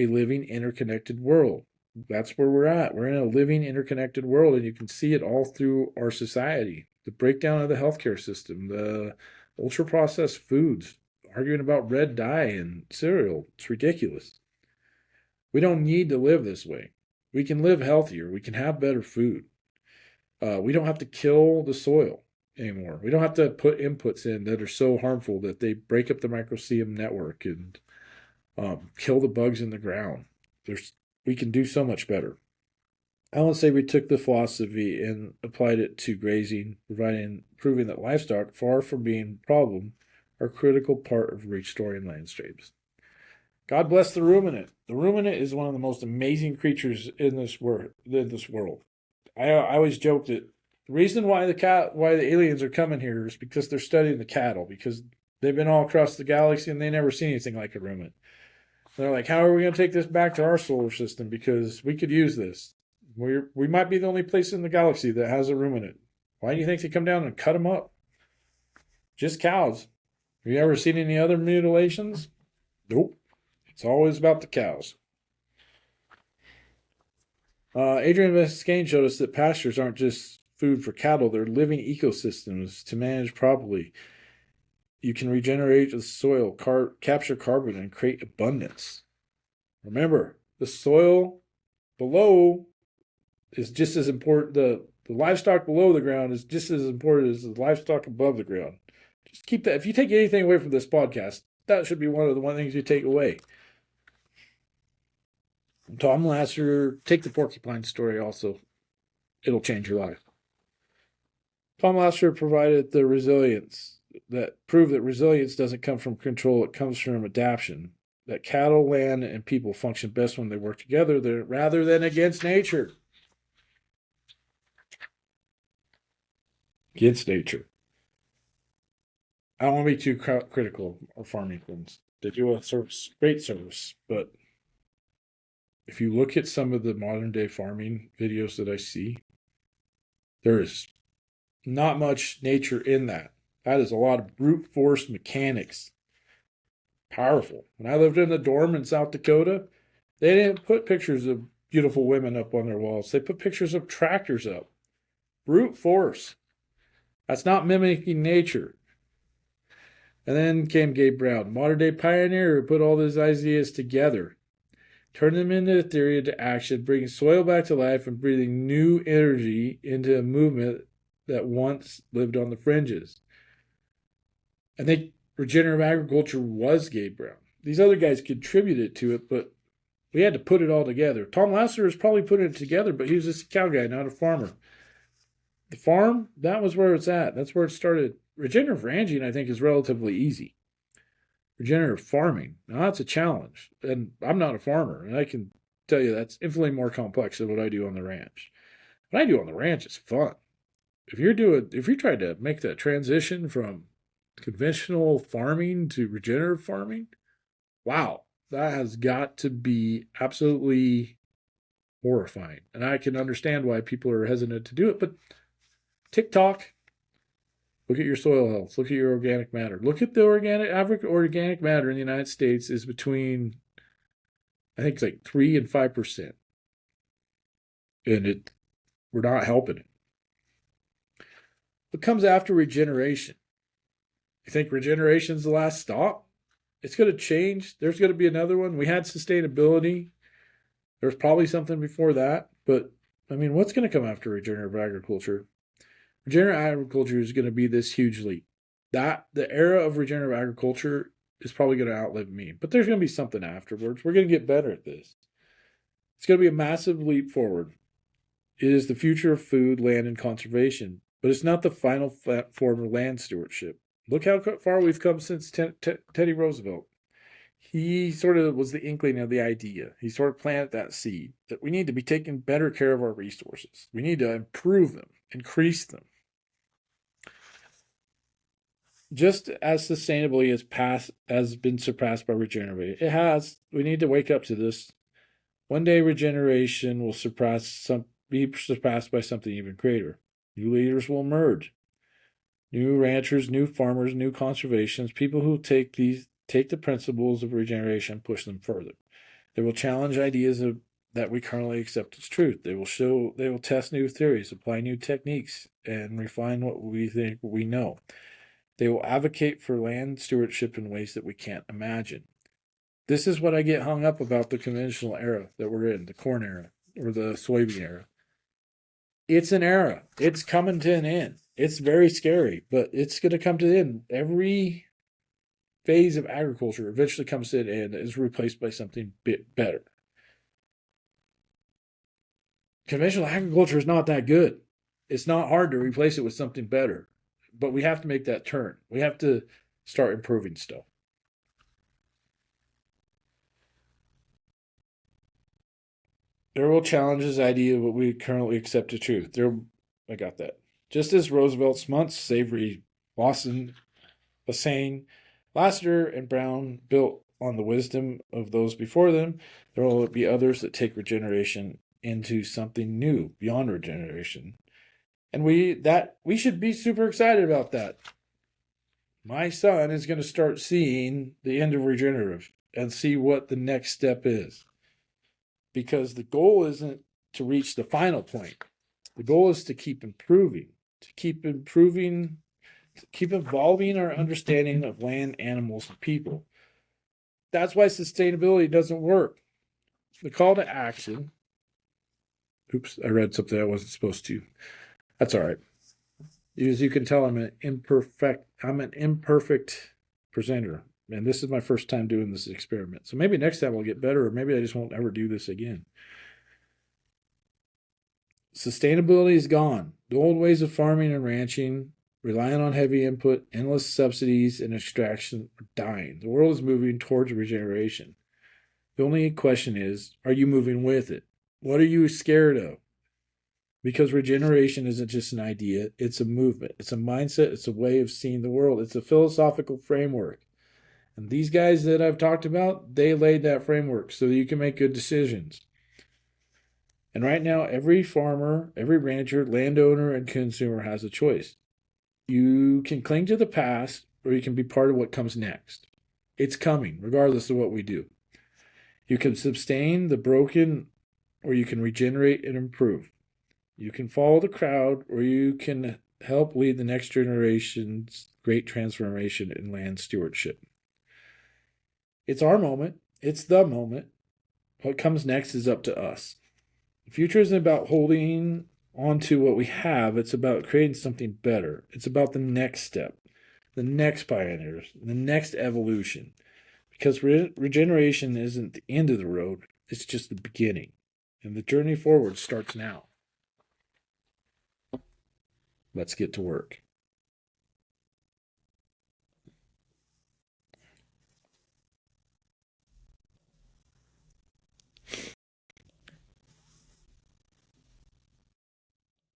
living interconnected world. That's where we're at. We're in a living interconnected world, and you can see it all through our society. The breakdown of the healthcare system, the ultra-processed foods, arguing about red dye and cereal. It's ridiculous. We don't need to live this way. We can live healthier. We can have better food. We don't have to kill the soil anymore. We don't have to put inputs in that are so harmful that they break up the microbiome network and kill the bugs in the ground. We can do so much better. Alan Savory took the philosophy and applied it to grazing, proving that livestock, far from being a problem, are a critical part of restoring landscapes. God bless the ruminant. The ruminant is one of the most amazing creatures in this world. I always joke that the reason why the aliens are coming here is because they're studying the cattle, because they've been all across the galaxy and they never seen anything like a ruminant. They're like, how are we going to take this back to our solar system? Because we could use this. We might be the only place in the galaxy that has a ruminant. Why do you think they come down and cut them up? Just cows. Have you ever seen any other mutilations? Nope. It's always about the cows. Adrian Viscain showed us that pastures aren't just food for cattle. They're living ecosystems to manage properly. You can regenerate the soil, capture carbon, and create abundance. Remember, the soil below is just as important. The livestock below the ground is just as important as the livestock above the ground. Just keep that. If you take anything away from this podcast, that should be one of the things you take away. Tom Lasater, take the porcupine story also. It'll change your life. Tom Lasater provided the resilience that proved that resilience doesn't come from control, it comes from adaptation. That cattle, land, and people function best when they work together rather than against nature. Against nature. I don't want to be too critical of farming things. They do a great service, but if you look at some of the modern day farming videos that I see, there is not much nature in that. That is a lot of brute force mechanics. Powerful. When I lived in the dorm in South Dakota, they didn't put pictures of beautiful women up on their walls. They put pictures of tractors up. Brute force. That's not mimicking nature. And then came Gabe Brown, modern day pioneer who put all these ideas together. Turn them into theory, into action, bringing soil back to life and breathing new energy into a movement that once lived on the fringes. I think regenerative agriculture was Gabe Brown. These other guys contributed to it, but we had to put it all together. Tom Lasater is probably putting it together, but he was just a cow guy, not a farmer. The farm, that was where it's at. That's where it started. Regenerative ranching, I think, is relatively easy. Regenerative farming, now that's a challenge. And I'm not a farmer, and I can tell you that's infinitely more complex than what I do on the ranch. What I do on the ranch is fun. if you're trying to make that transition from conventional farming to regenerative farming, wow, that has got to be absolutely horrifying. And I can understand why people are hesitant to do it, but TikTok, look at your soil health, look at your organic matter. Look at the average organic matter in the United States is between, I think it's like 3 and 5%. And we're not helping it. What comes after regeneration? You think regeneration is the last stop? It's going to change. There's going to be another one. We had sustainability. There's probably something before that. But, I mean, what's going to come after regenerative agriculture? Regenerative agriculture is going to be this huge leap. The era of regenerative agriculture is probably going to outlive me. But there's going to be something afterwards. We're going to get better at this. It's going to be a massive leap forward. It is the future of food, land, and conservation. But it's not the final form of land stewardship. Look how far we've come since Teddy Roosevelt. He sort of was the inkling of the idea. He sort of planted that seed that we need to be taking better care of our resources. We need to improve them, increase them. Just as sustainability has been surpassed by regeneration, we need to wake up to this. One day regeneration will be surpassed by something even greater. New leaders will emerge. New ranchers, new farmers, new conservationists, people who take the principles of regeneration and push them further. They will challenge ideas that we currently accept as truth. They will test new theories, apply new techniques, and refine what we think we know. They will advocate for land stewardship in ways that we can't imagine. This is what I get hung up about the conventional era that we're in, the corn era or the soybean era. It's an era. It's coming to an end. It's very scary, but it's going to come to an end. Every phase of agriculture eventually comes to an end and is replaced by something bit better. Conventional agriculture is not that good. It's not hard to replace it with something better, but we have to make that turn. We have to start improving stuff. There will challenge this idea of what we currently accept as truth. I got that. Just as Roosevelt, Smuts, Savory, Voisin, Lasater, and Brown built on the wisdom of those before them, there will be others that take regeneration into something new beyond regeneration. And we should be super excited about that. My son is going to start seeing the end of regenerative and see what the next step is. Because the goal isn't to reach the final point. The goal is to keep improving, to keep evolving our understanding of land, animals, and people. That's why sustainability doesn't work. The call to action. Oops, I read something I wasn't supposed to. That's all right. As you can tell, I'm an imperfect presenter. And this is my first time doing this experiment. So maybe next time I'll get better, or maybe I just won't ever do this again. Sustainability is gone. The old ways of farming and ranching, relying on heavy input, endless subsidies, and extraction are dying. The world is moving towards regeneration. The only question is, are you moving with it? What are you scared of? Because regeneration isn't just an idea, it's a movement. It's a mindset, it's a way of seeing the world. It's a philosophical framework. And these guys that I've talked about, they laid that framework so that you can make good decisions. And right now, every farmer, every rancher, landowner, and consumer has a choice. You can cling to the past, or you can be part of what comes next. It's coming, regardless of what we do. You can sustain the broken, or you can regenerate and improve. You can follow the crowd, or you can help lead the next generation's great transformation in land stewardship. It's our moment. It's the moment. What comes next is up to us. The future isn't about holding on to what we have. It's about creating something better. It's about the next step, the next pioneers, the next evolution. Because regeneration isn't the end of the road. It's just the beginning. And the journey forward starts now. Let's get to work.